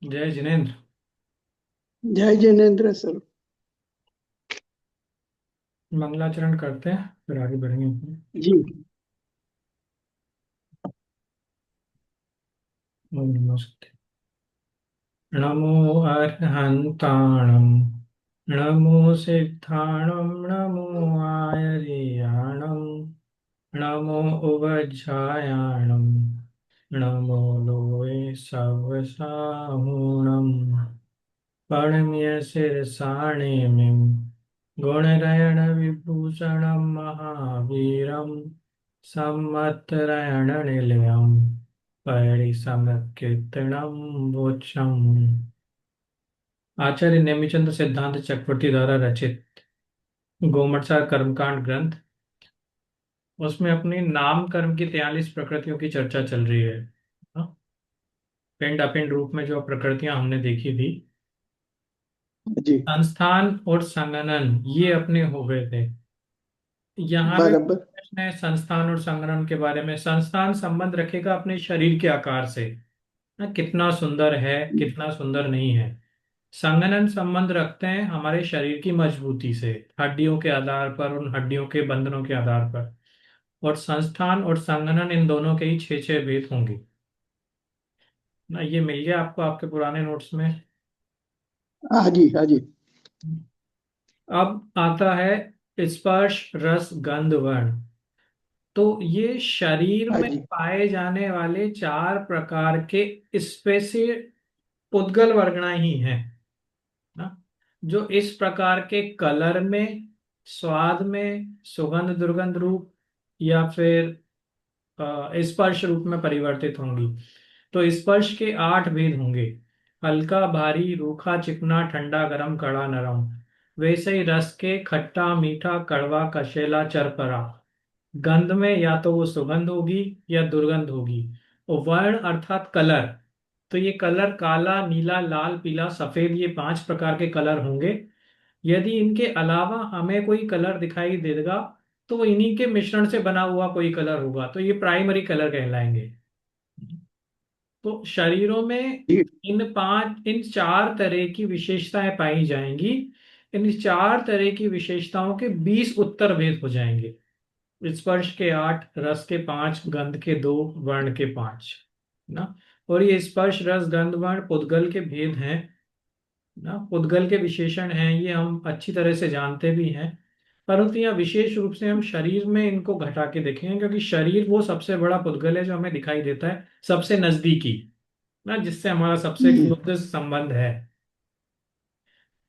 जय जिनेन्द्र। जय जिनेन्द्र सर। मंगलाचरण करते हैं फिर आगे बढ़ेंगे अपने। जी। ओम नमस्ते। नमो अरहंताणं, नमो सिद्धाणं, नमो आयर्याणं, नमो उवज्झायाणं, नमो लोये सवसाहुणम्। प्रणम्य शिरसाणेमिं गुणरयण विभूषणं महावीरं सम्मतरयणनिलयं परिसंकीर्तनं वोचम्। आचार्य नेमिचंद सिद्धांत चक्रवर्ती द्वारा रचित गोमटसार कर्मकांड ग्रंथ, उसमें अपनी नाम कर्म की 43 प्रकृतियों की चर्चा चल रही है। हाँ? पिंड अपिंड रूप में जो प्रकृतियां हमने देखी थी, जी। संस्थान और संगनन ये अपने हो गए थे। यहाँ पे बराबर। प्रश्न है संस्थान और संगठन के बारे में। संस्थान संबंध रखेगा अपने शरीर के आकार से, ना कितना सुंदर है कितना सुंदर नहीं है। संगठन संबंध रखते हैं हमारे शरीर की मजबूती से, हड्डियों के आधार पर, उन हड्डियों के बंधनों के आधार पर। और संस्थान और संगठन इन दोनों के ही छह छह भेद होंगे ना। ये मिल गया आपको आपके पुराने नोट्स में। हाँ जी, हाँ जी। अब आता है स्पर्श रस गंध वर्ण। तो ये शरीर हाँ में जी। पाए जाने वाले चार प्रकार के स्पेसिफिक पुद्गल वर्गना ही है ना, जो इस प्रकार के कलर में, स्वाद में, सुगंध दुर्गंध रूप या फिर स्पर्श रूप में परिवर्तित होंगी। तो स्पर्श के 8 भेद होंगे। हल्का भारी रूखा चिकना ठंडा गरम कड़ा नरम। वैसे ही रस के खट्टा मीठा कड़वा कशेला चरपरा। गंध में या तो वो सुगंध होगी या दुर्गंध होगी। और वर्ण अर्थात कलर, तो ये कलर काला नीला लाल पीला सफेद, ये 5 प्रकार के कलर होंगे। यदि इनके अलावा हमें कोई कलर दिखाई देगा तो वो इन्हीं के मिश्रण से बना हुआ कोई कलर होगा, तो ये प्राइमरी कलर कहलाएंगे। तो शरीरों में जी। इन चार तरह की विशेषताएं पाई जाएंगी। इन चार तरह की विशेषताओं के 20 उत्तर भेद हो जाएंगे। स्पर्श के 8, रस के 5, गंध के 2, वर्ण के 5 ना। और ये स्पर्श रस गंध वर्ण पुद्गल के भेद हैं ना, पुद्गल के विशेषण हैं, ये हम अच्छी तरह से जानते भी हैं। परंतु यहाँ विशेष रूप से हम शरीर में इनको घटा के देखेंगे, क्योंकि शरीर वो सबसे बड़ा पुद्गल है जो हमें दिखाई देता है सबसे नजदीकी ना, जिससे हमारा सबसे हम्म। क्लोजेस्ट संबंध है।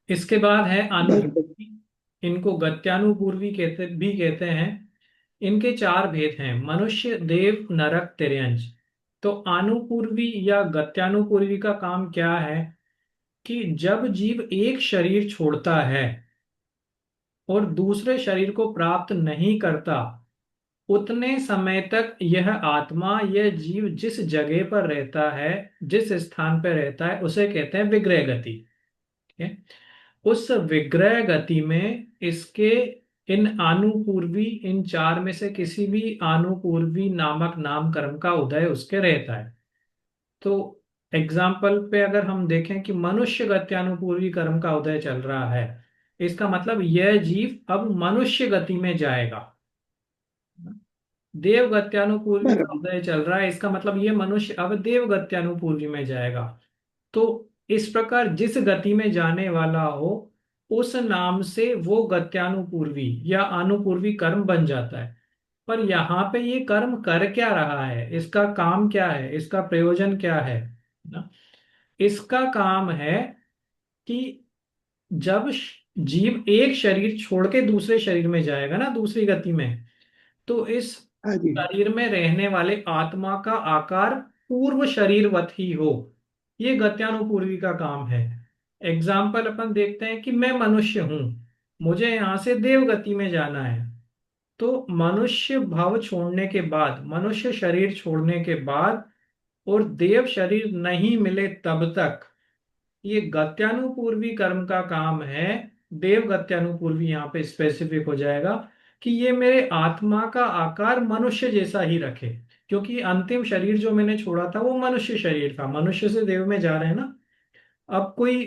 इसके बाद है बराबर। अनुभूति। इनको गत्यानुपूर्वी कहते हैं। इनके 4 भेद हैं, मनुष्य देव नरक तिर्यंच। तो आनुपूर्वी या गत्यानुपूर्वी का काम क्या है कि जब जीव एक शरीर छोड़ता है और दूसरे शरीर को प्राप्त नहीं करता, उतने समय तक यह आत्मा, यह जीव जिस जगह पर रहता है, जिस स्थान पर रहता है, उसे कहते हैं विग्रह गति। ठीक है? उस विग्रह गति में इसके इन आनुपूर्वी, इन चार में से किसी भी आनुपूर्वी नामक नाम कर्म का उदय उसके रहता है। तो एग्जाम्पल पे अगर हम देखें कि मनुष्य गत्यानुपूर्वी कर्म का उदय चल रहा है, इसका मतलब यह जीव अब मनुष्य गति में जाएगा। देव गत्यानुपूर्वी का बराबर। उदय चल रहा है, इसका मतलब ये मनुष्य अब देव गत्यानुपूर्वी में जाएगा। तो इस प्रकार जिस गति में जाने वाला हो, उस नाम से वो गत्यानुपूर्वी या अनुपूर्वी कर्म बन जाता है। पर यहाँ पे ये कर्म कर क्या रहा है, इसका काम क्या है, इसका प्रयोजन क्या है ना। इसका काम है कि जब जीव एक शरीर छोड़ के दूसरे शरीर में जाएगा ना, दूसरी गति में, तो इस हाँ जी। शरीर में रहने वाले आत्मा का आकार पूर्व शरीरवत ही हो। ये गत्यानुपूर्वी का काम है। एग्जाम्पल अपन देखते हैं कि मैं मनुष्य हूं, मुझे यहां से देव गति में जाना है। तो मनुष्य भाव छोड़ने के बाद, मनुष्य शरीर छोड़ने के बाद और देव शरीर नहीं मिले तब तक ये गत्यानुपूर्वी कर्म का काम है। देव गत्यानुपूर्वी यहाँ पे स्पेसिफिक हो जाएगा कि ये मेरे आत्मा का आकार मनुष्य जैसा ही रखे, क्योंकि अंतिम शरीर जो मैंने छोड़ा था वो मनुष्य शरीर था, मनुष्य से देव में जा रहे हैं ना। अब कोई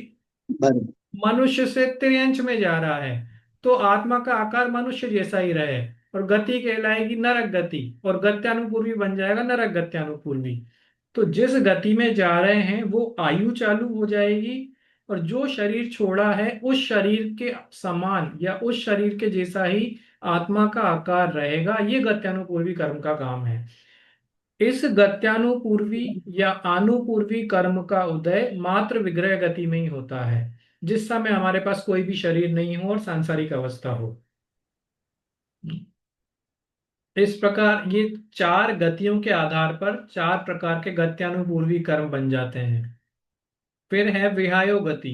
बराबर। मनुष्य से तिर्यंच में जा रहा है, तो आत्मा का आकार मनुष्य जैसा ही रहे, और गति कहलाएगी नरक गति, और गत्यानुपूर्वी बन जाएगा नरक गत्यानुपूर्वी। तो जिस गति में जा रहे हैं वो आयु चालू हो जाएगी, और जो शरीर छोड़ा है उस शरीर के समान या उस शरीर के जैसा ही आत्मा का आकार रहेगा। ये गत्यानुपूर्वी कर्म का काम है। इस गत्यानुपूर्वी या आनुपूर्वी कर्म का उदय मात्र विग्रह गति में ही होता है, जिस समय हमारे पास कोई भी शरीर नहीं हो और सांसारिक अवस्था हो। इस प्रकार ये चार गतियों के आधार पर चार प्रकार के गत्यानुपूर्वी कर्म बन जाते हैं। फिर है विहायो गति।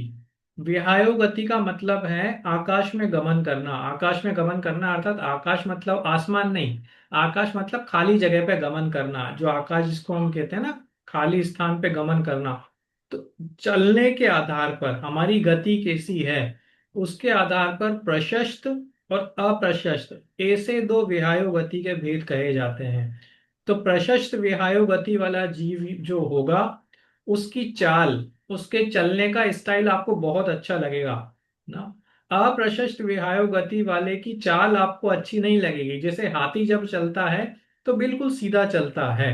विहायो गति का मतलब है आकाश में गमन करना। आकाश में गमन करना अर्थात आकाश मतलब आसमान नहीं, आकाश मतलब खाली जगह पे गमन करना, जो आकाश जिसको हम कहते हैं ना, खाली स्थान पे गमन करना। तो चलने के आधार पर हमारी गति कैसी है, उसके आधार पर प्रशस्त और अप्रशस्त ऐसे दो विहायो गति के भेद कहे जाते हैं। तो प्रशस्त विहायो गति वाला जीव जो होगा, उसकी चाल, उसके चलने का स्टाइल आपको बहुत अच्छा लगेगा ना। अप्रशस्त विहायो गति वाले की चाल आपको अच्छी नहीं लगेगी। जैसे हाथी जब चलता है तो बिल्कुल सीधा चलता है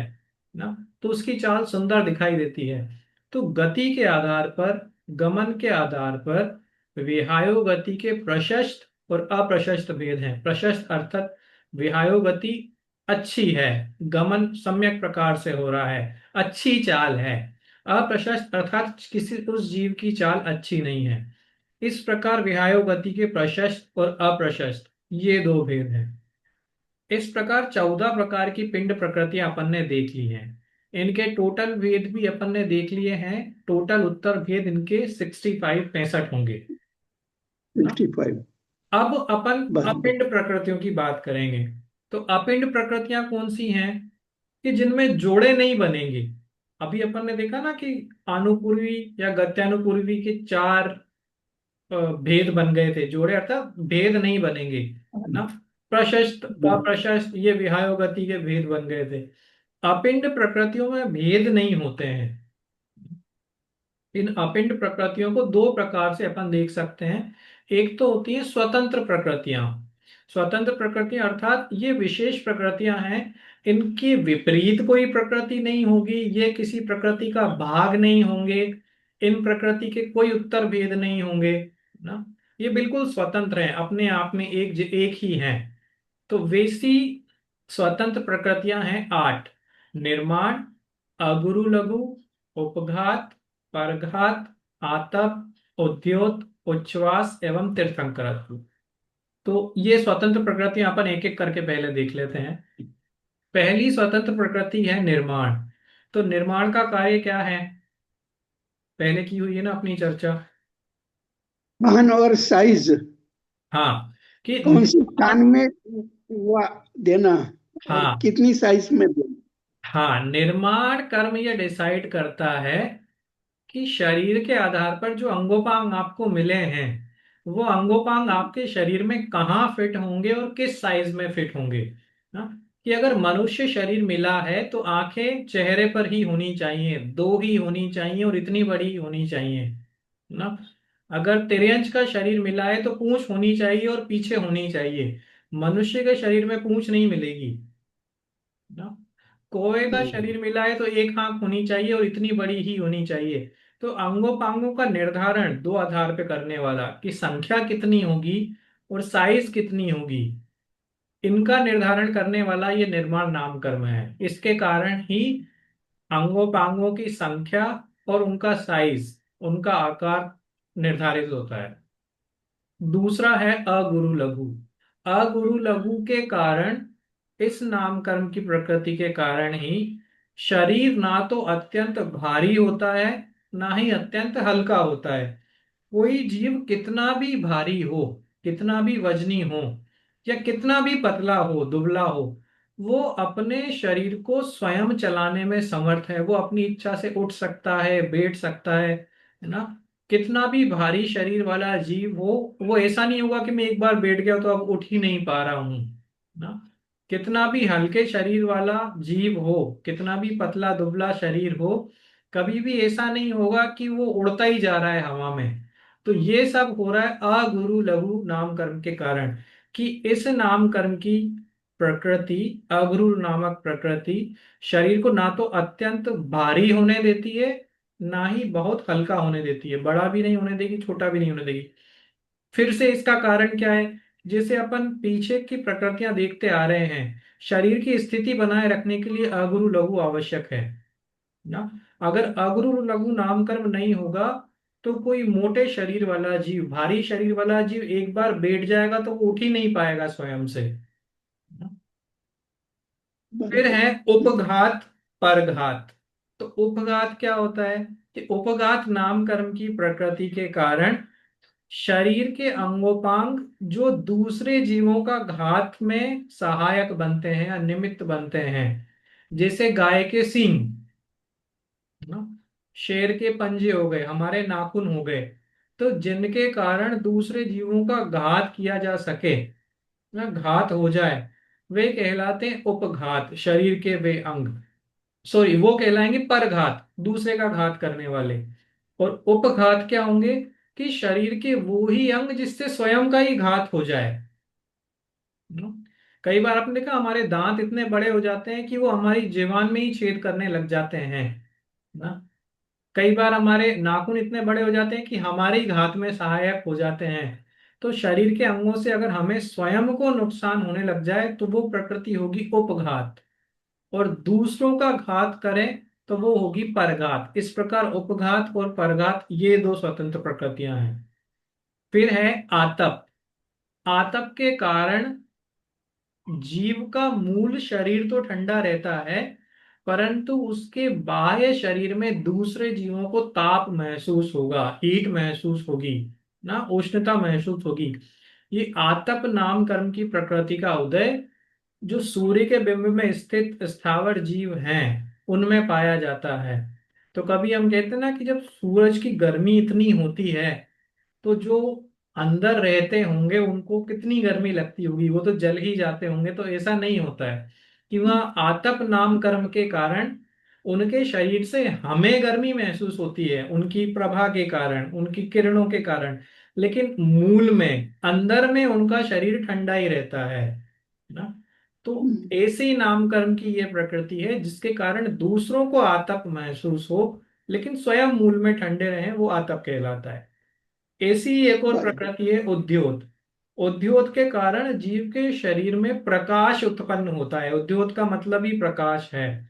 ना, तो उसकी चाल सुंदर दिखाई देती है। तो गति के आधार पर, गमन के आधार पर विहायो गति के प्रशस्त और अप्रशस्त भेद हैं। प्रशस्त अर्थात विहायो गति अच्छी है, गमन सम्यक प्रकार से हो रहा है, अच्छी चाल है। अप्रशस्त अर्थात किसी उस जीव की चाल अच्छी नहीं है। इस प्रकार विहायो गति के प्रशस्त और अप्रशस्त ये दो भेद हैं। इस प्रकार 14 प्रकार की पिंड प्रकृतियां अपन ने देख ली हैं। इनके टोटल भेद भी अपन ने देख लिए हैं। टोटल उत्तर भेद इनके 65 65 होंगे ना। 65। अब अपन बराबर। अपिंड प्रकृतियों की बात करेंगे। तो अपिंड प्रकृतियां कौन सी हैं कि जिनमें जोड़े नहीं बनेंगे। अभी अपन ने देखा ना कि आनुपूर्वी या गत्यानुपूर्वी के चार भेद बन गए थे, जोड़े अर्थात भेद नहीं बनेंगे ना। प्रशस्त बराबर। अप्रशस्त ये विहायो गति के भेद बन गए थे। अपिंड प्रकृतियों में भेद नहीं होते हैं। इन अपिंड प्रकृतियों को दो प्रकार से अपन देख सकते हैं। एक तो होती है स्वतंत्र प्रकृतियां। स्वतंत्र प्रकृतियां अर्थात ये विशेष प्रकृतियां हैं, इनके विपरीत कोई प्रकृति नहीं होगी, ये किसी प्रकृति का भाग नहीं होंगे, इन प्रकृति के कोई उत्तर भेद नहीं होंगे ना। ये बिल्कुल स्वतंत्र हैं, अपने आप में एक ही हैं। तो वैसी स्वतंत्र प्रकृतियां हैं आठ: निर्माण, अगुरु लघु, उपघात, परघात, आतप, उद्योत, उच्छ्वास एवं तीर्थंकरत्व। तो ये स्वतंत्र प्रकृतियां अपन एक एक करके पहले देख लेते हैं। पहली स्वतंत्र प्रकृति है निर्माण। तो निर्माण का कार्य क्या है, पहले की हुई है ना अपनी चर्चा। महान और साइज, हाँ, कि कौन सी निर्माण, कान में वो देना और हाँ कितनी साइज में देना। हाँ, निर्माण कर्म यह डिसाइड करता है कि शरीर के आधार पर जो अंगोपांग आपको मिले हैं, वो अंगोपांग आपके शरीर में कहाँ फिट होंगे और किस साइज में फिट होंगे ना। कि अगर मनुष्य शरीर मिला है तो आंखें चेहरे पर ही होनी चाहिए, दो ही होनी चाहिए और इतनी बड़ी ही होनी चाहिए ना। अगर तिर्यंच का शरीर मिला है तो पूंछ होनी चाहिए और पीछे होनी चाहिए। मनुष्य के शरीर में पूंछ नहीं मिलेगी ना। कौवे का शरीर मिला है तो एक आंख होनी चाहिए और इतनी बड़ी ही होनी चाहिए। तो अंगों पांगों का निर्धारण दो आधार पे करने वाला कि संख्या कितनी होगी और साइज कितनी होगी, इनका निर्धारण करने वाला ये निर्माण नाम कर्म है। इसके कारण ही अंगों पांगों की संख्या और उनका साइज, उनका आकार निर्धारित होता है। दूसरा है अगुरु लघु। अगुरु लघु के कारण, इस नामकर्म की प्रकृति के कारण ही शरीर ना तो अत्यंत भारी होता है, ना ही अत्यंत हल्का होता है। कोई जीव कितना भी भारी हो, कितना भी वजनी हो, या कितना भी पतला हो, दुबला हो, वो अपने शरीर को स्वयं चलाने में समर्थ है। वो अपनी इच्छा से उठ सकता है, बैठ सकता है ना। कितना भी भारी शरीर वाला जीव हो, वो ऐसा नहीं होगा कि मैं एक बार बैठ गया तो अब उठ ही नहीं पा रहा हूं ना। कितना भी हल्के शरीर वाला जीव हो, कितना भी पतला दुबला शरीर हो, कभी भी ऐसा नहीं होगा कि वो उड़ता ही जा रहा है हवा में। तो ये सब हो रहा है अगुरु लघु नाम कर्म के कारण, कि इस नाम कर्म की प्रकृति, अगुरु नामक प्रकृति, शरीर को ना तो अत्यंत भारी होने देती है, ना ही बहुत हल्का होने देती है, बड़ा भी नहीं होने देगी, छोटा भी नहीं होने देगी। फिर से इसका कारण क्या है? जैसे अपन पीछे की प्रकृतियां देखते आ रहे हैं, शरीर की स्थिति बनाए रखने के लिए अगुरु लघु आवश्यक है ना। अगर अगुरु लघु नामकर्म नहीं होगा तो कोई मोटे शरीर वाला जीव, भारी शरीर वाला जीव एक बार बैठ जाएगा तो वो उठ ही नहीं पाएगा स्वयं से। फिर बराबर। है उपघात, परघात। तो उपघात क्या होता है? कि उपघात नाम कर्म की प्रकृति के कारण शरीर के अंगोपांग जो दूसरे जीवों का घात में सहायक बनते हैं या निमित्त बनते हैं, जैसे गाय के सींग ना, शेर के पंजे हो गए, हमारे नाखून हो गए, तो जिनके कारण दूसरे जीवों का घात किया जा सके ना, घात हो जाए, वे कहलाते हैं उपघात, शरीर के वे अंग। सॉरी, वो कहलाएंगे परघात, दूसरे का घात करने वाले। और उपघात क्या होंगे? कि शरीर के वो ही अंग जिससे स्वयं का ही घात हो जाए ना। कई बार आपने देखा हमारे दांत इतने बड़े हो जाते हैं कि वो हमारी जीवान में ही छेद करने लग जाते हैं ना। कई बार हमारे नाखून इतने बड़े हो जाते हैं कि हमारे ही घात में सहायक हो जाते हैं। तो शरीर के अंगों से अगर हमें स्वयं को नुकसान होने लग जाए तो वो प्रकृति होगी उपघात, और दूसरों का घात करें तो वो होगी परघात। इस प्रकार उपघात और परघात ये दो स्वतंत्र प्रकृतियां हैं। फिर है आतप। आतप के कारण जीव का मूल शरीर तो ठंडा रहता है, परंतु उसके बाह्य शरीर में दूसरे जीवों को ताप महसूस होगा, हीट महसूस होगी ना, उष्णता महसूस होगी। ये आतप नाम कर्म की प्रकृति का उदय जो सूर्य के बिंब में स्थित स्थावर जीव हैं उनमें पाया जाता है। तो कभी हम कहते हैं ना कि जब सूरज की गर्मी इतनी होती है तो जो अंदर रहते होंगे उनको कितनी गर्मी लगती होगी, वो तो जल ही जाते होंगे। तो ऐसा नहीं होता है कि वहाँ आतप नाम कर्म के कारण उनके शरीर से हमें गर्मी महसूस होती है, उनकी प्रभा के कारण, उनकी किरणों के कारण, लेकिन मूल में अंदर में उनका शरीर ठंडा ही रहता है ना। तो ऐसे नामकर्म की यह प्रकृति है जिसके कारण दूसरों को आतप महसूस हो लेकिन स्वयं मूल में ठंडे रहें, वो आतप कहलाता है। ऐसी ही एक और बराबर। प्रकृति है उद्योत। उद्योत के कारण जीव के शरीर में प्रकाश उत्पन्न होता है, उद्योत का मतलब ही प्रकाश है।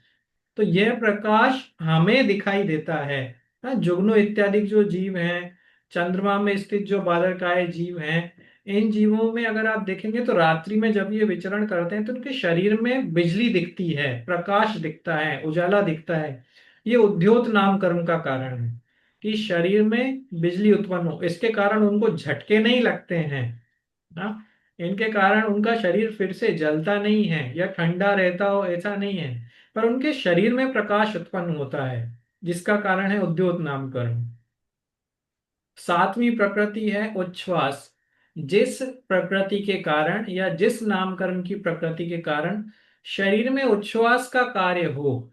तो यह प्रकाश हमें दिखाई देता है हाँ, जुगनू इत्यादि जो जीव हैं, चंद्रमा में स्थित जो बालरकाय जीव हैं, इन जीवों में अगर आप देखेंगे तो रात्रि में जब ये विचरण करते हैं तो उनके शरीर में बिजली दिखती है, प्रकाश दिखता है, उजाला दिखता है। ये उद्योत नाम कर्म का कारण है कि शरीर में बिजली उत्पन्न हो, इसके कारण उनको झटके नहीं लगते हैं ना, इनके कारण उनका शरीर फिर से जलता नहीं है या ठंडा रहता हो, ऐसा नहीं है, पर उनके शरीर में प्रकाश उत्पन्न होता है जिसका कारण है उद्योत नामकरण। सातवीं प्रकृति है उच्छ्वास। जिस प्रकृति के कारण या जिस नामकरण की प्रकृति के कारण शरीर में उच्छ्वास का कार्य हो,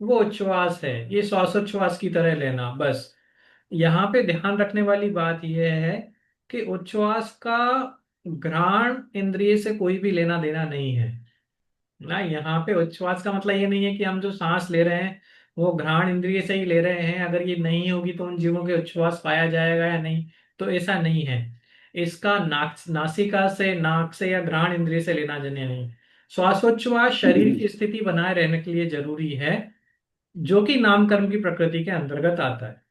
वो उच्छ्वास है। ये श्वासोच्छ्वास की तरह लेना बस। यहाँ पे ध्यान रखने वाली बात यह है कि उच्छ्वास का घ्राण इंद्रिय से कोई भी लेना देना नहीं है ना। यहाँ पे उच्छ्वास का मतलब ये नहीं है कि हम जो सांस ले रहे हैं वो घ्राण इंद्रिय से ही ले रहे हैं, अगर ये नहीं होगी तो उन जीवों के उच्छ्वास पाया जाएगा या नहीं, तो ऐसा नहीं है। इसका नासिका से, नाक से या घ्राण इंद्रिय से लेना देना नहीं। श्वासोच्छ्वास शरीर की स्थिति बनाए रहने के लिए जरूरी है, जो कि नामकर्म की प्रकृति के अंतर्गत आता है।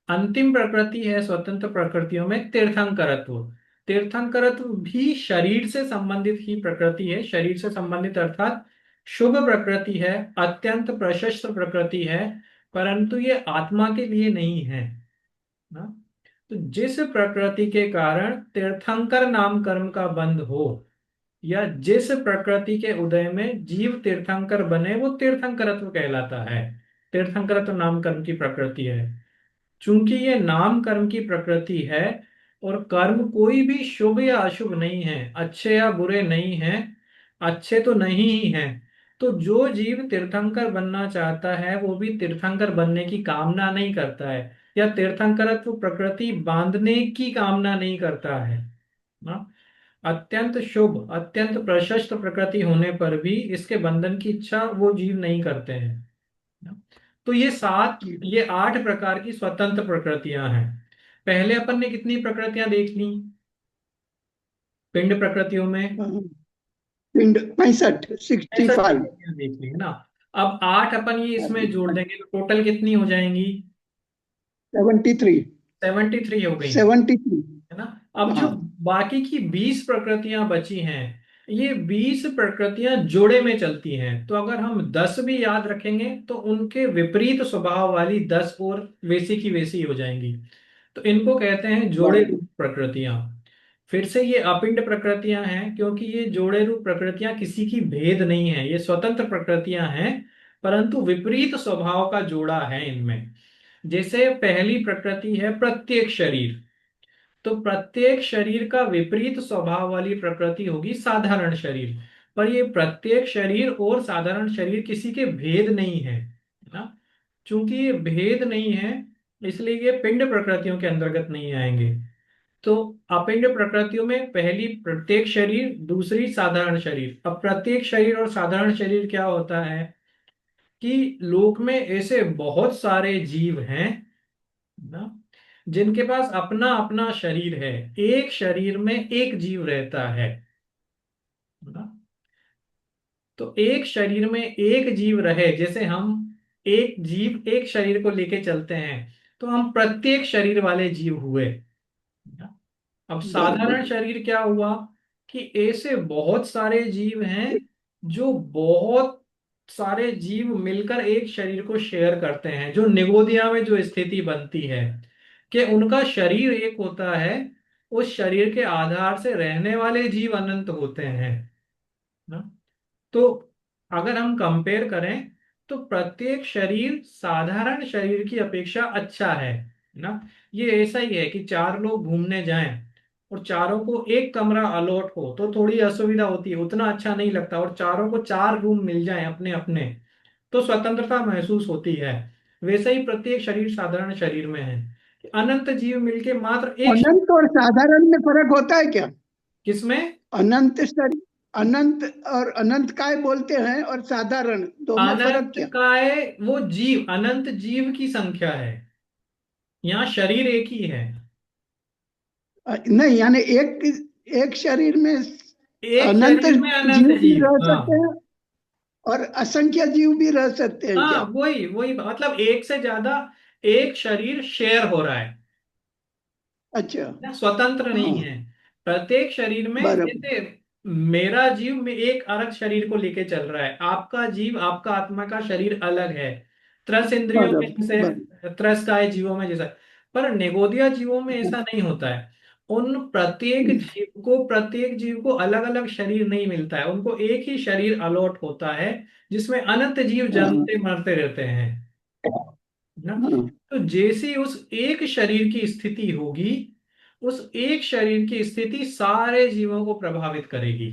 अंतिम प्रकृति है स्वतंत्र प्रकृतियों में तीर्थंकरत्व। तीर्थंकरत्व भी शरीर से संबंधित ही प्रकृति है, शरीर से संबंधित अर्थात शुभ प्रकृति है, अत्यंत प्रशस्त प्रकृति है, परंतु ये आत्मा के लिए नहीं है ना। तो जिस प्रकृति के कारण तीर्थंकर नाम कर्म का बंध हो या जिस प्रकृति के उदय में जीव तीर्थंकर बने, वो तीर्थंकरत्व कहलाता है। तीर्थंकरत्व नाम कर्म की प्रकृति है। चूंकि ये नाम कर्म की प्रकृति है और कर्म कोई भी शुभ या अशुभ नहीं है, अच्छे या बुरे नहीं हैं, अच्छे तो नहीं ही हैं, तो जो जीव तीर्थंकर बनना चाहता है वो भी तीर्थंकर बनने की कामना नहीं करता है, या तीर्थंकरत्व प्रकृति बांधने की कामना नहीं करता है ना। अत्यंत शुभ अत्यंत प्रशस्त प्रकृति होने पर भी इसके बंधन की इच्छा वो जीव नहीं करते हैं ना? तो ये 8 प्रकार की स्वतंत्र प्रकृतियां हैं। पहले अपन ने कितनी प्रकृतियां देख ली पिंड प्रकृतियों में? हाँ, पिंड 65 65। 65 प्रकृतियां देख ली है ना। अब 8 अपन ये हाँ इसमें जी, जोड़ हाँ, देंगे तो टोटल कितनी हो जाएंगी? 73। 73 हो गई, 73। है ना। अब जो हाँ। बाकी की 20 प्रकृतियां बची हैं, ये 20 प्रकृतियां जोड़े में चलती हैं। तो अगर हम 10 भी याद रखेंगे तो उनके विपरीत स्वभाव वाली 10 और वैसी की वैसी हो जाएंगी। तो इनको कहते हैं जोड़े बराबर। रूप प्रकृतियां। फिर से ये अपिंड प्रकृतियां हैं, क्योंकि ये जोड़े रूप प्रकृतियां किसी की भेद नहीं है, ये स्वतंत्र प्रकृतियां हैं, परंतु विपरीत स्वभाव का जोड़ा है इनमें। जैसे पहली प्रकृति है प्रत्येक शरीर, तो प्रत्येक शरीर का विपरीत स्वभाव वाली प्रकृति होगी साधारण शरीर। पर ये प्रत्येक शरीर और साधारण शरीर किसी के भेद नहीं है ना। चूंकि ये भेद नहीं है, इसलिए ये पिंड प्रकृतियों के अंतर्गत नहीं आएंगे। तो अपिंड प्रकृतियों में पहली प्रत्येक शरीर, दूसरी साधारण शरीर। अब प्रत्येक शरीर और साधारण शरीर क्या होता है कि लोक में ऐसे बहुत सारे जीव हैं ना, जिनके पास अपना अपना शरीर है। एक शरीर में एक जीव रहता है ना। तो एक शरीर में एक जीव रहे, जैसे हम एक जीव एक शरीर को लेके चलते हैं, तो हम प्रत्येक शरीर वाले जीव हुए ना। अब बराबर। साधारण शरीर क्या हुआ कि ऐसे बहुत सारे जीव हैं, जो बहुत सारे जीव मिलकर एक शरीर को शेयर करते हैं। जो निगोदिया में जो स्थिति बनती है कि उनका शरीर एक होता है, उस शरीर के आधार से रहने वाले जीव अनंत होते हैं ना। तो अगर हम कंपेयर करें तो प्रत्येक शरीर साधारण शरीर की अपेक्षा अच्छा है ना। ये ऐसा ही है कि 4 लोग घूमने जाएं और चारों को एक कमरा अलॉट हो तो थोड़ी असुविधा होती है, उतना अच्छा नहीं लगता। और चारों को 4 रूम मिल जाएं अपने अपने, तो स्वतंत्रता महसूस होती है। वैसे ही प्रत्येक शरीर साधारण शरीर में है कि अनंत जीव मिलके मात्र एक अनंत और साधारण में फर्क होता है क्या? किसमें? अनंत शरीर, अनंत और अनंत काय बोलते हैं, और साधारण, दो में फर्क अनंत क्या? काय वो जीव, अनंत जीव की संख्या है, यहाँ शरीर एक ही है। नहीं, यानी एक एक शरीर में एक अनंत शरीर में अनंत जीव भी जीव, रह हाँ। सकते हैं और असंख्य जीव भी रह सकते हैं हाँ क्या? वही वही मतलब एक से ज्यादा एक शरीर शेयर हो रहा है अच्छा। ना, स्वतंत्र नहीं हाँ। है। प्रत्येक शरीर में बराबर। जैसे मेरा जीव में एक अलग शरीर को लेके चल रहा है, आपका जीव आपका आत्मा का शरीर अलग है। त्रस इंद्रियों में बराबर। बराबर। जैसे त्रस काय जीवों में जैसा, पर निगोदिया जीवों में ऐसा नहीं होता है। उन प्रत्येक जीव को अलग अलग शरीर नहीं मिलता है, उनको एक ही शरीर अलॉट होता है, जिसमें अनंत जीव हाँ। जन्मते मरते रहते हैं ना। हाँ। तो जैसी उस एक शरीर की स्थिति होगी, उस एक शरीर की स्थिति सारे जीवों को प्रभावित करेगी।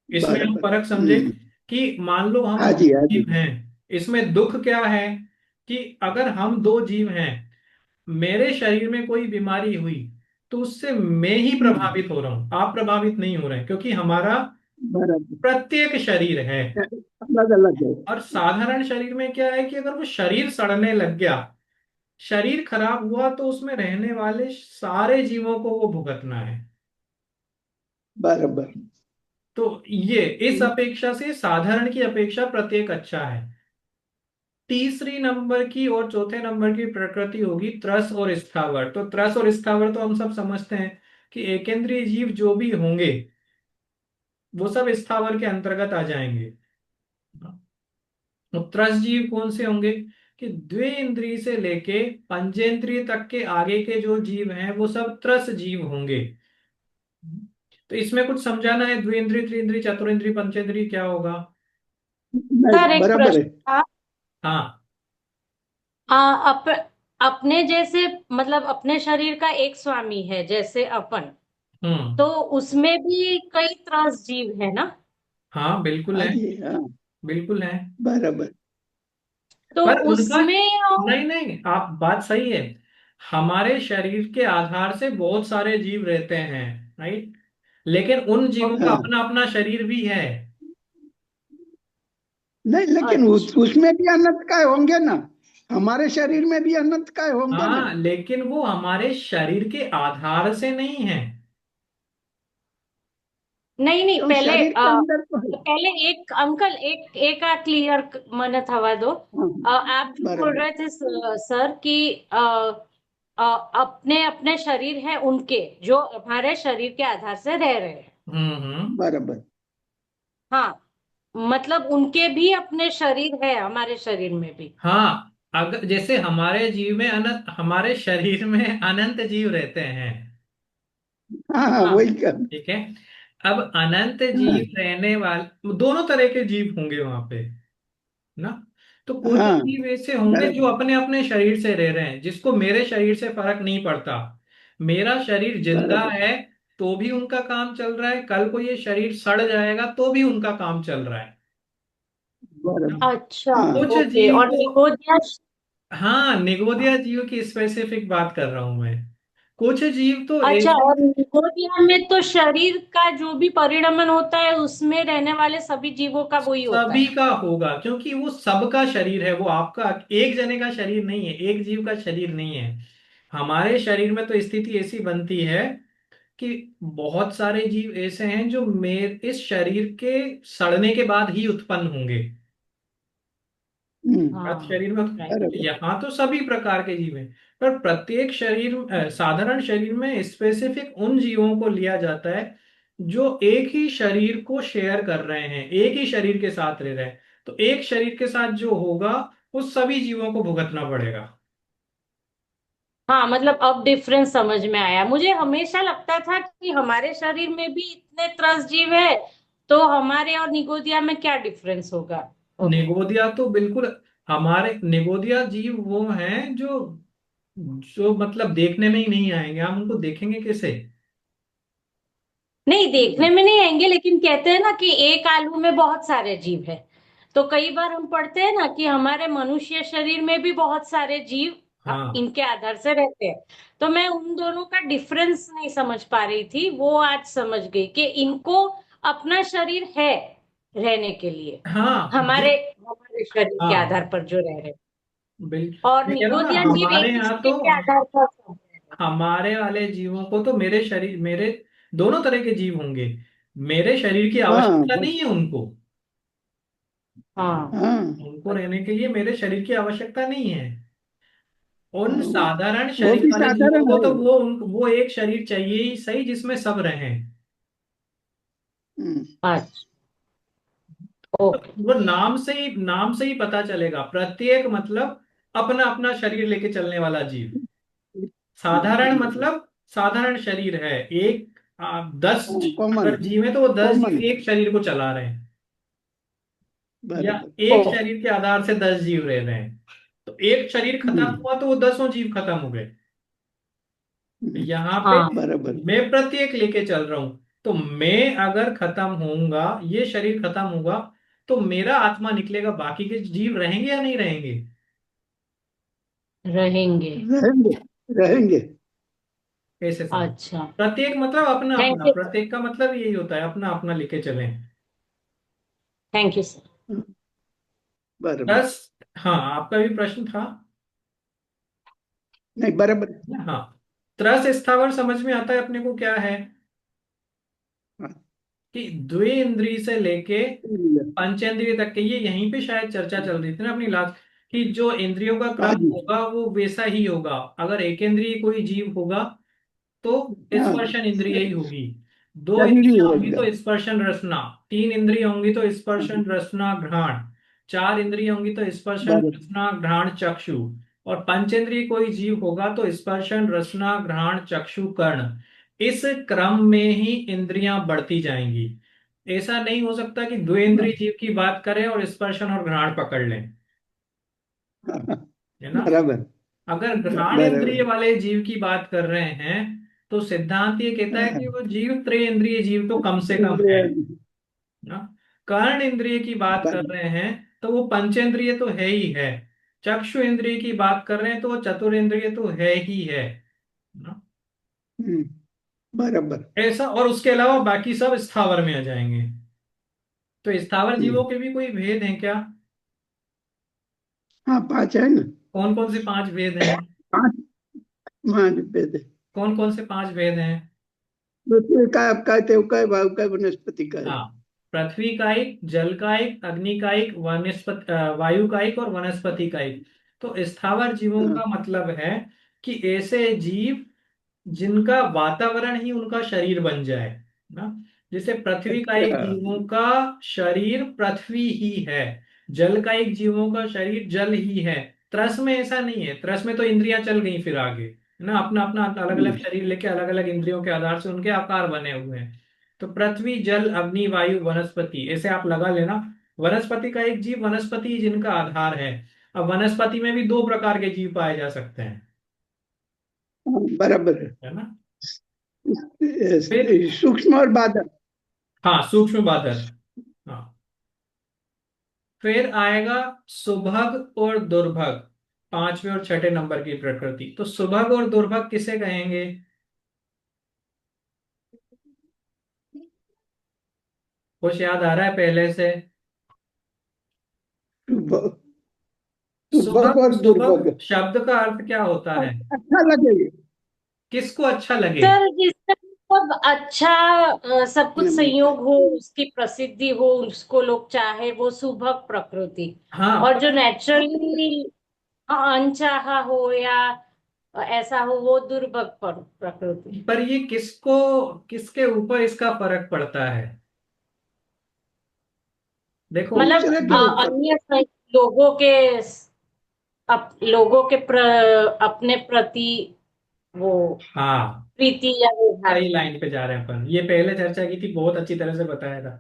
इसमें हम बराबर। फर्क समझे कि मान लो हम हाँ दो जी, हाँ जी। जीव हैं, इसमें दुख क्या है कि अगर हम दो जीव हैं, मेरे शरीर में कोई बीमारी हुई तो उससे मैं ही हम्म, प्रभावित हो रहा हूं, आप प्रभावित नहीं हो रहे हैं, क्योंकि हमारा बराबर। प्रत्येक शरीर है। अलग अलग है। और साधारण शरीर में क्या है कि अगर वो शरीर सड़ने लग गया, शरीर खराब हुआ, तो उसमें रहने वाले सारे जीवों को वो भुगतना है। बराबर। तो ये इस अपेक्षा से साधारण की अपेक्षा प्रत्येक अच्छा है। तीसरी नंबर की और चौथे नंबर की प्रकृति होगी त्रस और स्थावर। तो त्रस और स्थावर तो हम सब समझते हैं कि एकेंद्रीय जीव जो भी होंगे वो सब स्थावर के अंतर्गत आ जाएंगे। तो त्रस जीव कौन से होंगे कि द्विइंद्रिय से लेके पंचेंद्रिय तक के आगे के जो जीव हैं वो सब त्रस जीव होंगे। तो इसमें कुछ समझाना है, द्विइंद्रिय त्रिइंद्रिय चतुरिंद्रिय पंचेंद्रिय क्या होगा? नहीं, सर एक बराबर प्रश्न है। था। हाँ। आ, अप, अपने जैसे मतलब अपने शरीर का एक स्वामी है जैसे अपन, हम्म। तो उसमें भी कई त्रस जीव है ना। हाँ बिल्कुल हाँ है। जी, हाँ। बिल्कुल है। बराबर। तो पर उनका, उसमें नहीं नहीं, आप बात सही है। हमारे शरीर के आधार से बहुत सारे जीव रहते हैं, राइट। लेकिन उन जीवों का हाँ, अपना अपना शरीर भी है। नहीं लेकिन अच्छा, उसमें भी अनंत काय होंगे ना, हमारे शरीर में भी अनंत काय होंगे ना। हाँ, लेकिन वो हमारे शरीर के आधार से नहीं है। नहीं नहीं, तो पहले शरीर के अंदर तो है। पहले एक अंकल, एक एक क्लियर मन हवा दो। हाँ, आप जो बोल बराबर। रहे थे सर कि अपने अपने शरीर है उनके, जो हमारे शरीर के आधार से रह रहे हैं। हम्म। बराबर। हाँ, मतलब उनके भी अपने शरीर है हमारे शरीर में भी। हाँ, अगर जैसे हमारे जीव में अनंत, हमारे शरीर में अनंत जीव रहते हैं, हाँ हाँ, हाँ वही कर। ठीक है। अब अनंत हाँ जीव रहने वाले दोनों तरह के जीव होंगे वहां पे, ना। तो कुछ हाँ, जीव ऐसे होंगे जो बराबर। अपने अपने शरीर से रह रहे हैं, जिसको मेरे शरीर से फर्क नहीं पड़ता। मेरा शरीर जिंदा बराबर। है तो भी उनका काम चल रहा है, कल को ये शरीर सड़ जाएगा तो भी उनका काम चल रहा है। बराबर। अच्छा, कुछ ओके। जीव और तो, निगोदिया, हाँ, निगोदिया जीव की स्पेसिफिक बात कर रहा हूं मैं। कुछ जीव तो अच्छा, ऐसे, और निगोदिया में तो शरीर का जो भी परिणमन होता है उसमें रहने वाले सभी जीवों का वही होता सभी है। का होगा, क्योंकि वो सबका शरीर है, वो आपका एक जने का शरीर नहीं है, एक जीव का शरीर नहीं है। हमारे शरीर में तो स्थिति ऐसी बनती है कि बहुत सारे जीव ऐसे हैं जो मेरे इस शरीर के सड़ने के बाद ही उत्पन्न होंगे। अर्थ हाँ, शरीर में राइट। बराबर। यहाँ तो सभी प्रकार के जीव हैं। पर प्रत्येक शरीर, साधारण शरीर में स्पेसिफिक उन जीवों को लिया जाता है जो एक ही शरीर को शेयर कर रहे हैं, एक ही शरीर के साथ रह रहे हैं। तो एक शरीर के साथ जो होगा उस सभी जीवों को भुगतना पड़ेगा। हाँ, मतलब अब डिफरेंस समझ में आया। मुझे हमेशा लगता था कि हमारे शरीर में भी इतने त्रस्त जीव है, तो हमारे और निगोदिया में क्या डिफरेंस होगा। ओके। निगोदिया तो बिल्कुल, हमारे निगोदिया जीव वो हैं जो जो मतलब देखने में ही नहीं आएंगे, हम उनको देखेंगे कैसे। नहीं, देखने में नहीं आएंगे, लेकिन कहते हैं ना कि एक आलू में बहुत सारे जीव है। तो कई बार हम पढ़ते हैं ना कि हमारे मनुष्य शरीर में भी बहुत सारे जीव हाँ इनके आधार से रहते हैं। तो मैं उन दोनों का डिफरेंस नहीं समझ पा रही थी, वो आज समझ गई कि इनको अपना शरीर है रहने के लिए, हाँ हमारे हमारे शरीर के हाँ, आधार पर जो रह रहे हैं। बिल्कुल। और मैं कह रहा हूँ ना, निगोदिया जीव एक हमारे ही यहाँ तो, शरीर के आधार पर सब रह रहे हैं। हमारे वाले जीवों को तो मेरे शरीर, मेरे दोनों तरह के जीव होंगे, मेरे शरीर की हाँ आवश्यकता नहीं है उनको। हाँ, हाँ उनको रहने के लिए मेरे शरीर की आवश्यकता नहीं है। उन हाँ, साधारण वो शरीर भी वाले जीवों साधारण को है। तो वो एक शरीर चाहिए ही सही जिसमें सब रहें। हम्म, अच्छा, तो ओके। वो नाम से ही पता चलेगा, प्रत्येक मतलब अपना अपना शरीर लेके चलने वाला जीव। साधारण बराबर। मतलब साधारण शरीर है एक, 10 हाँ, कॉमन। अगर जीव है तो वो 10 जीव कॉमन। एक शरीर को चला रहे हैं, या बराबर। एक ओ, शरीर के आधार से 10 जीव रह रहे हैं। तो एक शरीर खत्म हम्म, हुआ तो वो दसों जीव खत्म हो गए। हम्म, यहाँ पे हाँ, बराबर। मैं प्रत्येक लेके चल रहा हूं। तो मैं अगर खत्म होऊंगा, ये शरीर खत्म होगा, तो मेरा आत्मा निकलेगा, बाकी के जीव रहेंगे या नहीं रहेंगे। रहेंगे। रहेंगे। रहेंगे। ऐसे समझ। अच्छा, प्रत्येक मतलब अपना थैंक अपना, यू सर। प्रत्येक का मतलब यही होता है, अपना अपना लेके चलें। Thank you sir. हाँ, बराबर। बस, हाँ, आपका भी प्रश्न था। नहीं, बराबर। हाँ, त्रस स्थावर समझ में आता है अपने को क्या है, हाँ, कि द्वे इंद्रिय से लेके हाँ पंचेंद्रिय तक के, ये यहीं पे शायद चर्चा चल रही थी ना अपनी लास्ट, कि जो इंद्रियों का क्रम जी। होगा वो वैसा ही होगा। अगर एक इंद्रिय कोई जीव होगा तो हाँ, स्पर्शन इंद्रिय ही होगी। दो शरीर ही इंद्रियां है होंगी तो एकदम। स्पर्शन रसना। तीन इंद्रिय होंगी तो हाँ, स्पर्शन रसना घ्राण। चार इंद्रिय होंगी तो स्पर्शन बराबर। रसना घ्राण चक्षु। और पंचेंद्रिय कोई जीव होगा तो स्पर्शन रसना घ्राण चक्षु कर्ण। इस क्रम में ही इंद्रियां बढ़ती जाएंगी। ऐसा नहीं हो सकता कि हाँ, द्वेंद्रिय जीव की बात करें और स्पर्शन और घ्राण पकड़ लें, हाँ, हाँ, है ना। बराबर। अगर घ्राण इंद्रिय बराबर। वाले जीव की बात कर रहे हैं तो सिद्धांत ये कहता है हाँ, कि वो जीव त्रिइंद्रिय जीव तो कम से कम है, ना। कर्ण इंद्रिय की बात कर रहे हैं तो वो पंचेंद्रिय तो है ही है। चक्षु इंद्रिय की बात कर रहे हैं तो वो चतुरेंद्रिय तो है ही है ना। हम्म, बराबर। ऐसा, और उसके अलावा बाकी सब स्थावर में आ जाएंगे। तो स्थावर जीवों हम्म, के भी कोई भेद हैं क्या? हाँ, 5 है ना। कौन कौन से 5 भेद हैं? 5 महाविभेद है। कौन कौन से 5 भेद हैं? पृथ्वी का, आपका, तेव का, वायु का, वनस्पति का है। हाँ, पृथ्वी कायिक, जल कायिक, अग्नि कायिक, वनस्पति, वायु कायिक और वनस्पति कायिक। तो स्थावर जीवों हाँ, का मतलब है कि ऐसे जीव जिनका वातावरण ही उनका शरीर बन जाए ना। जैसे पृथ्वी कायिक अच्छा। जीवों का शरीर पृथ्वी ही है, जल कायिक जीवों का शरीर जल ही है। त्रस में ऐसा नहीं है, त्रस में तो इंद्रियां चल गई फिर आगे, है ना, अपना अपना अलग अलग हम्म, शरीर लेके अलग अलग इंद्रियों के आधार से उनके आकार बने हुए हैं। तो पृथ्वी, जल, अग्नि, वायु, वनस्पति, ऐसे आप लगा लेना। वनस्पति का एक जीव वनस्पति जिनका आधार है। अब वनस्पति में भी 2 प्रकार के जीव पाए जा सकते हैं, हाँ, बराबर है ना। फिर, है। सूक्ष्म और बादल। हाँ, सूक्ष्म बादल। हाँ, फिर आएगा सुभग और दुर्भग, 5वें और 6ठे नंबर की प्रकृति। तो सुभग और दुर्भग किसे कहेंगे? कुछ याद आ रहा है पहले से? सुबह, सुबह सुभग, और सुभग दुर्भग। शब्द का अर्थ क्या होता है? अच्छा लगेगा। किसको अच्छा लगे? सर जिससे सब अच्छा, सब कुछ नमक है। संयोग हो, उसकी प्रसिद्धि हो, उसको लोग चाहे, वो सुभग प्रकृति। हाँ, और जो नेचुरली अनचाहा हो या ऐसा हो, वो दुर्भग प्रकृति। पर ये किसको, किसके ऊपर इसका फर्क पड़ता है? देखो, मतलब दूसरे के ऊपर। अन्य लोगों के, लोगों के अपने प्रति वो हाँ, प्रीति या व्यवहार। सही लाइन पे जा रहे हैं अपन। ये पहले चर्चा की थी, बहुत अच्छी तरह से बताया था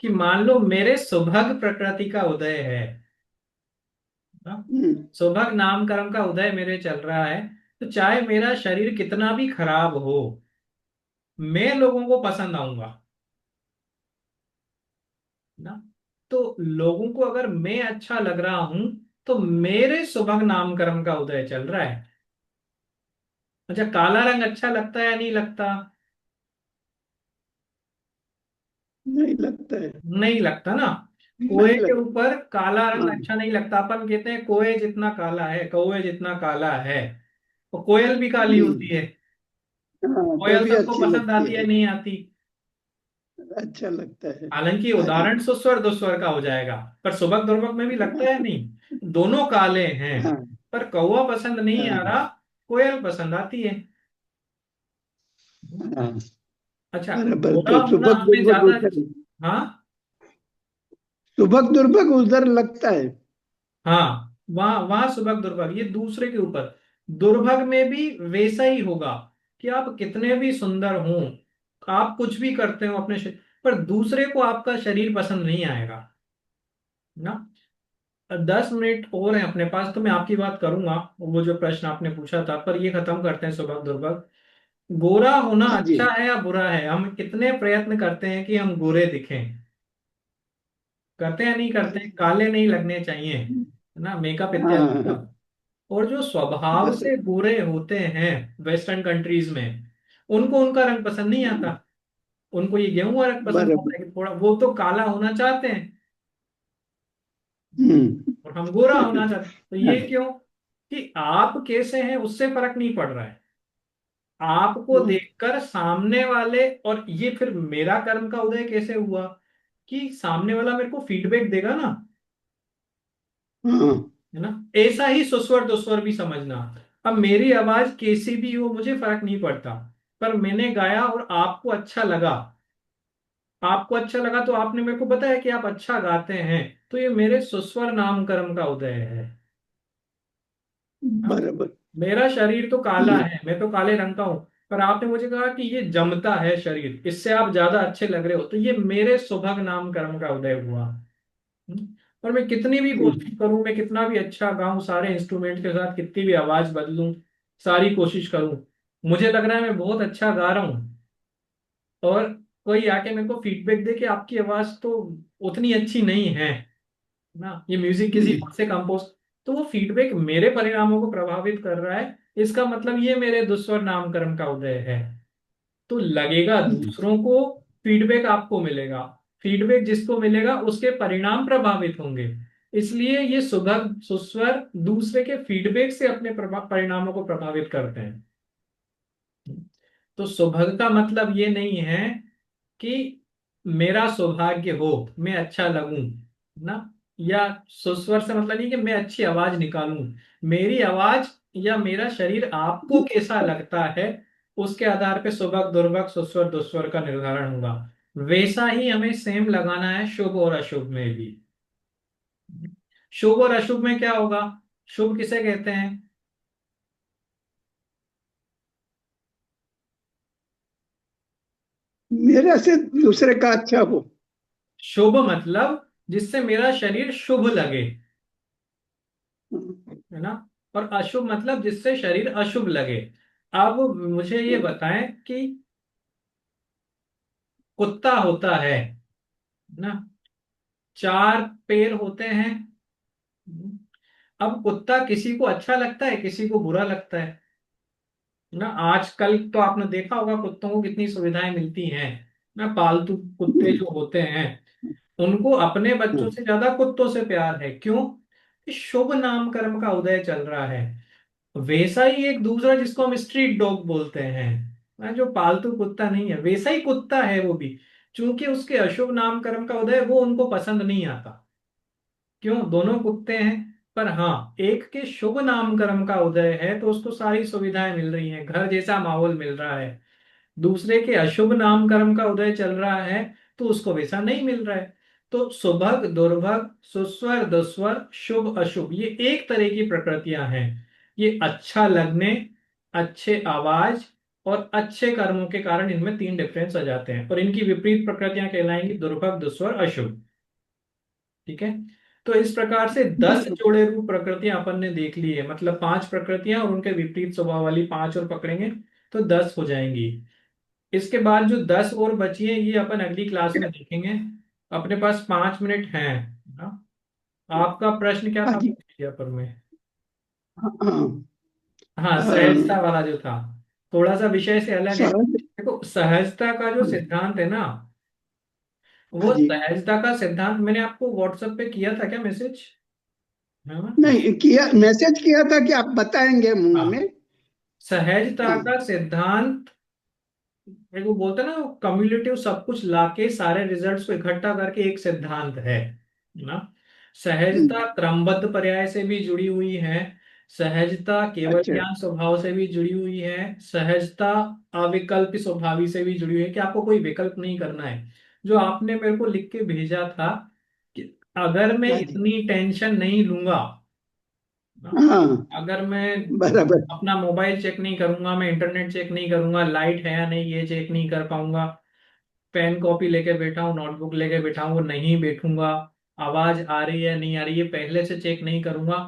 कि मान लो मेरे सुभग प्रकृति का उदय है ना, हम्म, सुभग नाम कर्म का उदय मेरे चल रहा है, तो चाहे मेरा शरीर कितना भी खराब हो, मैं लोगों को पसंद आऊंगा ना। तो लोगों को अगर मैं अच्छा लग रहा हूं, तो मेरे सुभग नाम कर्म का उदय चल रहा है। अच्छा, काला रंग अच्छा लगता है या नहीं लगता? नहीं लगता है। नहीं लगता ना। कोए नहीं के लगता। ऊपर काला रंग हाँ, अच्छा नहीं लगता। अपन कहते हैं कोए जितना काला है, कौए जितना काला है। और कोयल भी काली होती हम्म, है। हाँ, तो कोयल भी सबको अच्छी पसंद लगती आती है, है। नहीं आती? अच्छा लगता है। हालांकि हाँ जी। उदाहरण सुस्वर दुस्वर का हो जाएगा, पर सुबक दुर्बक में भी लगता है नहीं, दोनों काले हैं। हाँ, पर कौवा पसंद नहीं आ हाँ, रहा, कोयल पसंद आती है। हाँ, अच्छा, बराबर। गोरा तो होना सुबह हमें दुर्भग ज्यादा। उधर, हाँ, सुबह दुर्भग उधर लगता है। हाँ, वहां वहां सुबह दुर्भग, ये दूसरे के ऊपर। दुर्भग में भी वैसा ही होगा कि आप कितने भी सुंदर हों, आप कुछ भी करते हो अपने शरीर, पर दूसरे को आपका शरीर पसंद नहीं आएगा ना। 10 मिनट और हैं अपने पास, तो मैं आपकी बात करूंगा, वो जो प्रश्न आपने पूछा था, पर ये खत्म करते हैं सुबह दुर्भग। गोरा होना हाँ जी। अच्छा है या बुरा है? हम कितने प्रयत्न करते हैं कि हम गोरे दिखें, करते हैं नहीं करते हैं, काले नहीं लगने चाहिए, है ना, मेकअप हाँ, इत्यादि हाँ, हाँ, सब। और जो स्वभाव से बराबर। गोरे होते हैं वेस्टर्न कंट्रीज में, उनको उनका रंग पसंद नहीं आता। उनको ये गेहूं का रंग पसंद बराबर। आता है कि थोड़ा, वो तो काला होना चाहते हैं हम्म। और हम गोरा होना चाहते हैं। तो हाँ, ये क्यों? कि आप कैसे हैं उससे फर्क नहीं पड़ रहा है, आपको देखकर सामने वाले। और ये फिर मेरा कर्म का उदय कैसे हुआ? कि सामने वाला मेरे को फीडबैक देगा ना, हाँ, है ना। ऐसा ही सुस्वर दुस्वर भी समझना। अब मेरी आवाज कैसी भी हो मुझे फर्क नहीं पड़ता, पर मैंने गाया और आपको अच्छा लगा, आपको अच्छा लगा तो आपने मेरे को बताया कि आप अच्छा गाते हैं, तो ये मेरे सुस्वर नाम कर्म का उदय है। हाँ? बराबर। मेरा शरीर तो काला हम्म, है, मैं तो काले रंग का हूं, पर आपने मुझे कहा कि ये जमता है शरीर, इससे आप ज्यादा अच्छे लग रहे हो, तो ये मेरे सुभग नाम कर्म का उदय हुआ। हम्म? और मैं कितनी भी हम्म, कोशिश करूं, मैं कितना भी अच्छा गाऊं, सारे इंस्ट्रूमेंट के साथ कितनी भी आवाज बदलूं, सारी कोशिश करूं, मुझे लग रहा है मैं बहुत अच्छा गा रहा हूं, और कोई आके मेरे को फीडबैक दे कि आपकी आवाज तो उतनी अच्छी नहीं है ना, ये म्यूजिक किसी हम्म, और से कंपोज, तो वो फीडबैक मेरे परिणामों को प्रभावित कर रहा है, इसका मतलब ये मेरे दुस्वर नामकरण का उदय है। तो लगेगा हम्म, दूसरों को, फीडबैक आपको मिलेगा, फीडबैक जिसको मिलेगा उसके परिणाम प्रभावित होंगे। इसलिए ये सुभग सुस्वर दूसरे के फीडबैक से अपने परिणामों को प्रभावित करते हैं। तो सुभग का मतलब ये नहीं है कि मेरा सौभाग्य हो, मैं अच्छा लगूं ना, या सुस्वर से मतलब नहीं कि मैं अच्छी आवाज निकालूं। मेरी आवाज या मेरा शरीर आपको कैसा लगता है, उसके आधार पे सुभग दुर्भग सुस्वर दुस्वर का निर्धारण होगा। वैसा ही हमें सेम लगाना है शुभ और अशुभ में भी। शुभ और अशुभ में क्या होगा? शुभ किसे कहते हैं? मेरे से दूसरे का अच्छा हो। शुभ मतलब जिससे मेरा शरीर शुभ लगे, हम्म, है ना। और अशुभ मतलब जिससे शरीर अशुभ लगे। अब मुझे ये बताएं कि कुत्ता होता है ना, चार पैर होते हैं। अब कुत्ता किसी को अच्छा लगता है, किसी को बुरा लगता है ना। आजकल तो आपने देखा होगा कुत्तों को कितनी सुविधाएं मिलती हैं ना, पालतू कुत्ते हम्म, जो होते हैं उनको अपने बच्चों हम्म, से ज्यादा कुत्तों से प्यार है। क्यों? कि शुभ नामकर्म का उदय चल रहा है। वैसा ही एक दूसरा जिसको हम स्ट्रीट डॉग बोलते हैं ना, जो पालतू कुत्ता नहीं है, वैसा ही कुत्ता है वो भी, क्योंकि उसके अशुभ नामकर्म का उदय वो उनको पसंद नहीं आता। क्यों? दोनों कुत्ते हैं, पर हाँ एक के शुभ नामकर्म का उदय है तो उसको सारी सुविधाएं मिल रही हैं, घर जैसा माहौल मिल रहा है। दूसरे के अशुभ नामकर्म का उदय चल रहा है तो उसको वैसा नहीं मिल रहा है। तो सुभग दुर्भग सुस्वर दुस्वर शुभ अशुभ ये एक तरह की प्रकृतियां हैं। ये अच्छा लगने, अच्छे आवाज और अच्छे कर्मों के कारण इनमें तीन डिफरेंस आ जाते हैं, और इनकी विपरीत प्रकृतियां कहलाएंगी दुर्भग दुस्वर अशुभ। ठीक है। तो इस प्रकार से 10 बराबर। जोड़े रूप प्रकृतियां अपन ने देख ली है, मतलब पांच प्रकृतियां और उनके विपरीत स्वभाव वाली पांच और पकड़ेंगे तो 10 हो जाएंगी। इसके बाद जो 10 और बची है ये अपन अगली क्लास में देखेंगे। अपने पास 5 मिनट हैं ना? आपका प्रश्न क्या हाँ था जी। पेपर में? हाँ। हाँ, हाँ, सहजता वाला जो था, थोड़ा सा विषय से अलग है। सहज। देखो सहजता का जो हाँ। सिद्धांत है ना, हाँ वो जी। सहजता का सिद्धांत मैंने आपको व्हाट्सएप पे किया था क्या मैसेज? हाँ। नहीं किया, मैसेज किया था कि आप बताएंगे हाँ, हमें। सहजता हाँ। का सिद्धांत एक वो बोलते हैं ना, कम्युलेटिव सब कुछ लाके सारे रिजल्ट्स को इकट्ठा करके एक सिद्धांत है ना। सहजता हम्म, क्रमबद्ध पर्याय से भी जुड़ी हुई है, सहजता केवल अच्छा। ज्ञान स्वभाव से भी जुड़ी हुई है, सहजता अविकल्प स्वभावी से भी जुड़ी हुई है कि आपको कोई विकल्प नहीं करना है। जो आपने मेरे को लिख के भेजा था कि अगर मैं हाँ जी। इतनी टेंशन नहीं लूंगा ना, हाँ। अगर मैं बराबर। अपना मोबाइल चेक नहीं करूंगा, मैं इंटरनेट चेक नहीं करूंगा, लाइट है या नहीं ये चेक नहीं कर पाऊंगा, पेन कॉपी लेके बैठा हूँ नोटबुक लेके बैठा हूँ वो नहीं बैठूंगा, आवाज आ रही है नहीं आ रही है पहले से चेक नहीं करूंगा,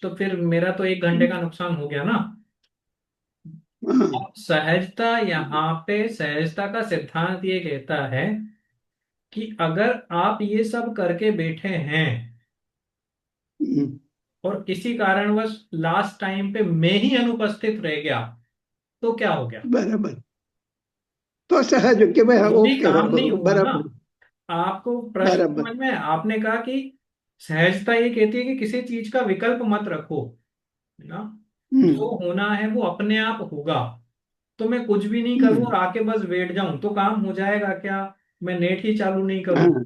तो फिर मेरा तो 1 घंटे का नुकसान हो गया ना। हाँ। अब सहजता, यहाँ पे सहजता का सिद्धांत ये कहता है कि अगर आप ये सब करके बैठे हैं हम्म, और किसी कारणवश लास्ट टाइम पे मैं ही अनुपस्थित रह गया, तो क्या हो गया? बराबर। तो सहज हो कि भाई, हाँ, वो भी ओके काम हो। नहीं हुआ ना। बराबर। आपको प्रश्न बराबर। समझ में आया? आपने कहा कि सहजता ये कहती है कि किसी चीज का विकल्प मत रखो, है ना। जो हम्म, होना है वो अपने आप होगा। तो मैं कुछ भी नहीं करूं और हम्म, आके बस बैठ जाऊं तो काम हो जाएगा क्या? मैं नेट ही चालू नहीं करूं हाँ,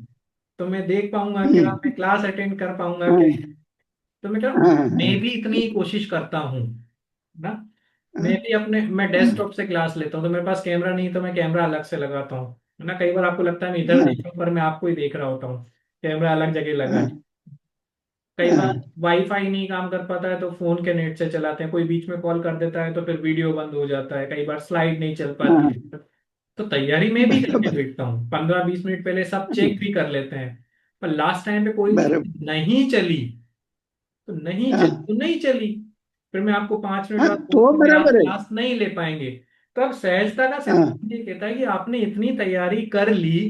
तो मैं देख पाऊंगा क्या? हम्म, मैं क्लास अटेंड कर पाऊंगा क्या? हाँ, तो मैं क्या, हाँ, मैं हाँ, भी इतनी ही कोशिश करता हूँ ना। हाँ, मैं हाँ, डेस्कटॉप से क्लास लेता हूँ तो मेरे पास कैमरा नहीं तो मैं कैमरा अलग से लगाता हूँ, है ना। कई बार आपको लगता है मैं इधर हाँ, देख रहा हूँ पर मैं आपको ही देख रहा होता हूँ, कैमरा अलग जगह लगा है। हाँ, कई बार हाँ, वाईफाई नहीं काम कर पाता है तो फोन के नेट से चलाते हैं, कोई बीच में कॉल कर देता है तो फिर वीडियो बंद हो जाता है, कई बार स्लाइड नहीं चल पाती हाँ, है। तो तैयारी में भी करके बराबर। बैठता हूँ, 15-20 मिनट पहले सब चेक भी कर लेते हैं। पर लास्ट टाइम पे कोई बराबर। चीज नहीं चली तो नहीं चली हाँ, तो नहीं चली, फिर मैं आपको 5 मिनट हाँ, बाद तो बोलूंगा कि आज बराबर है। क्लास नहीं ले पाएंगे, तो अब सहजता का हाँ सिद्धांत ये कहता है कि आपने इतनी तैयारी कर ली,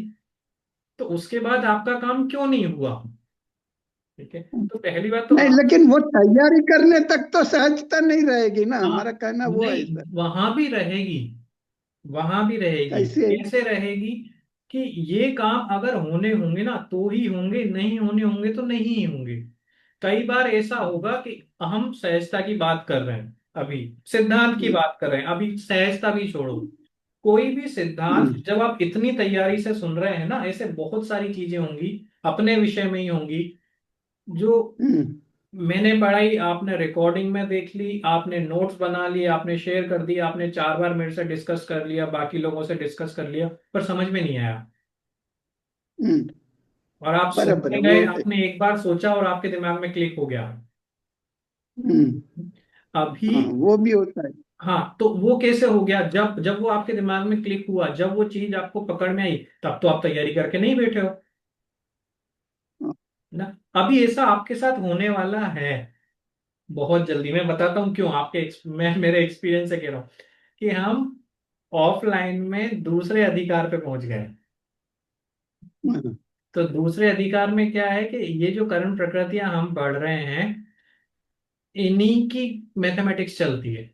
तो उसके बाद आपका काम क्यों नहीं हुआ। ठीक है, तो पहली बात तो नहीं, आप, लेकिन वो तैयारी करने तक तो सहजता नहीं रहेगी ना, हाँ, हमारा कहना वो है नहीं, सर। वहां भी रहेगी, वहां भी रहेगी। कैसे? कैसे रहेगी? कि ये काम अगर होने होंगे ना तो ही होंगे, नहीं होने होंगे तो नहीं ही होंगे। कई बार ऐसा होगा कि हम सहजता की बात कर रहे हैं, अभी सिद्धांत की हम्म, बात कर रहे हैं, अभी सहजता भी छोड़ो। कोई भी सिद्धांत हम्म, जब आप इतनी तैयारी से सुन रहे हैं ना, ऐसे बहुत सारी चीजें होंगी अपने विषय में ही होंगी जो हम्म, मैंने पढ़ाई, आपने रिकॉर्डिंग में देख ली, आपने नोट्स बना लिए, आपने शेयर कर दिया, आपने 4 बार मेरे से डिस्कस कर लिया, बाकी लोगों से डिस्कस कर लिया, पर समझ में नहीं आया। हम्म, और आप बराबर है सुनने वो। गए, आपने एक बार सोचा और आपके दिमाग में क्लिक हो गया। हम्म, अभी, हाँ वो भी होता है। हाँ, तो वो कैसे हो गया? जब जब वो आपके दिमाग में क्लिक हुआ, जब वो चीज आपको पकड़ में आई, तब तो आप तैयारी करके नहीं बैठे हो हाँ, ना। अभी ऐसा आपके साथ होने वाला है बहुत जल्दी। मैं बताता हूँ क्यों, मैं मेरे एक्सपीरियंस से कह रहा हूँ कि हम ऑफलाइन में दूसरे अधिकार पे पहुंच गए। हाँ, तो दूसरे अधिकार में क्या है कि ये जो करण प्रकृतियां हम पढ़ रहे हैं, इन्हीं की मैथमेटिक्स चलती है।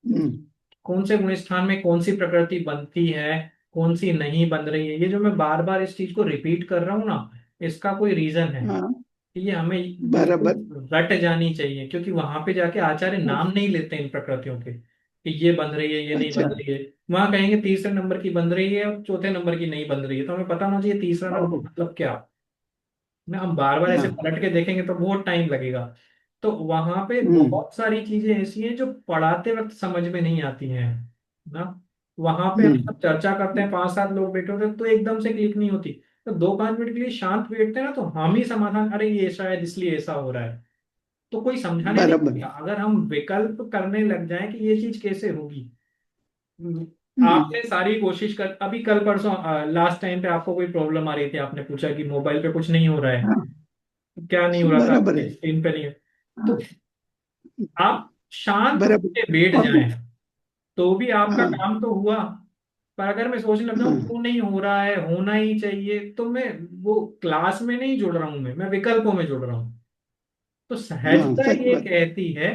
हम्म, कौन से गुण स्थान में कौन सी प्रकृति बनती है, कौन सी नहीं बन रही है, ये जो मैं बार बार इस चीज को रिपीट कर रहा हूँ ना, इसका कोई रीजन है हाँ, कि ये हमें बराबर। बिल्कुल रट जानी चाहिए, क्योंकि वहां पे जाके आचार्य हाँ, नाम नहीं लेते इन प्रकृतियों के कि ये बन रही है, ये नहीं अच्छा। बन रही है। वहां कहेंगे तीसरे नंबर की बन रही है और चौथे नंबर की नहीं बन रही है, तो हमें पता होना चाहिए तीसरा नंबर ओहो, मतलब क्या ना। हम बार बार ऐसे हाँ, पलट के देखेंगे तो बहुत टाइम लगेगा। तो वहां पे हम्म, बहुत सारी चीजें ऐसी हैं जो पढ़ाते वक्त समझ में नहीं आती हैं ना। वहां पे हम हम्म, जब चर्चा करते हैं, 5-7 लोग बैठे होते हैं, तो एकदम से क्लिक नहीं होती। तो 2-5 मिनट के लिए शांत बैठते हैं ना, तो हम ही समाधान, अरे ये शायद इसलिए ऐसा हो रहा है। तो कोई समझाने नहीं बराबर। लगेगा। अगर हम विकल्प करने लग जाएं कि ये चीज कैसे होगी, हम्म, आपने सारी कोशिश कर, अभी कल परसों लास्ट टाइम पे आपको कोई प्रॉब्लम आ रही थी, आपने पूछा कि मोबाइल पे कुछ नहीं हो रहा है, हाँ, क्या नहीं हो रहा था, बराबर है। स्क्रीन पे नहीं है। तो हाँ, आप शांत बराबर। होके बैठ और जाएं तो भी आपका हाँ, काम तो हुआ। पर अगर मैं सोचने लग जाऊं हाँ, क्यों नहीं हो रहा है, होना ही चाहिए, तो मैं वो क्लास में नहीं जुड़ रहा हूं, मैं विकल्पों में जुड़ रहा हूं। तो हाँ, सहजता सच ये बात। कहती है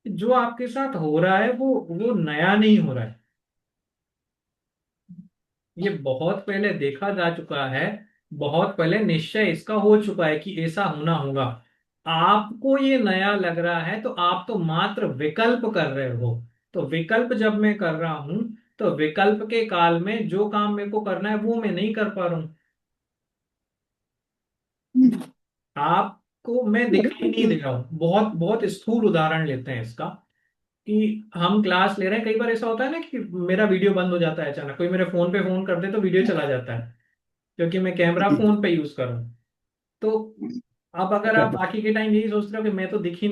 कि जो आपके साथ हो रहा है वो नया नहीं हो रहा है। ये बहुत पहले देखा जा चुका है, बहुत पहले निश्चय इसका हो चुका है कि ऐसा होना होगा। आपको ये नया लग रहा है तो आप तो मात्र विकल्प कर रहे हो। तो विकल्प जब मैं कर रहा हूं, तो विकल्प के काल में जो काम मेरे को करना है वो मैं नहीं कर पा रहा हूं। हम्म, आपको मैं दिखाई नहीं दे रहा हूं। बहुत बहुत स्थूल उदाहरण लेते हैं इसका, कि हम क्लास ले रहे हैं, कई बार ऐसा होता है ना कि मेरा वीडियो बंद हो जाता है अचानक, कोई मेरे फोन पे फोन कर दे तो वीडियो चला जाता है, क्योंकि मैं कैमरा फोन पे यूज कर रहा हूँ। तो अब अगर आप बराबर। बाकी के टाइम यही सोच रहे हो कि मैं तो दिख ही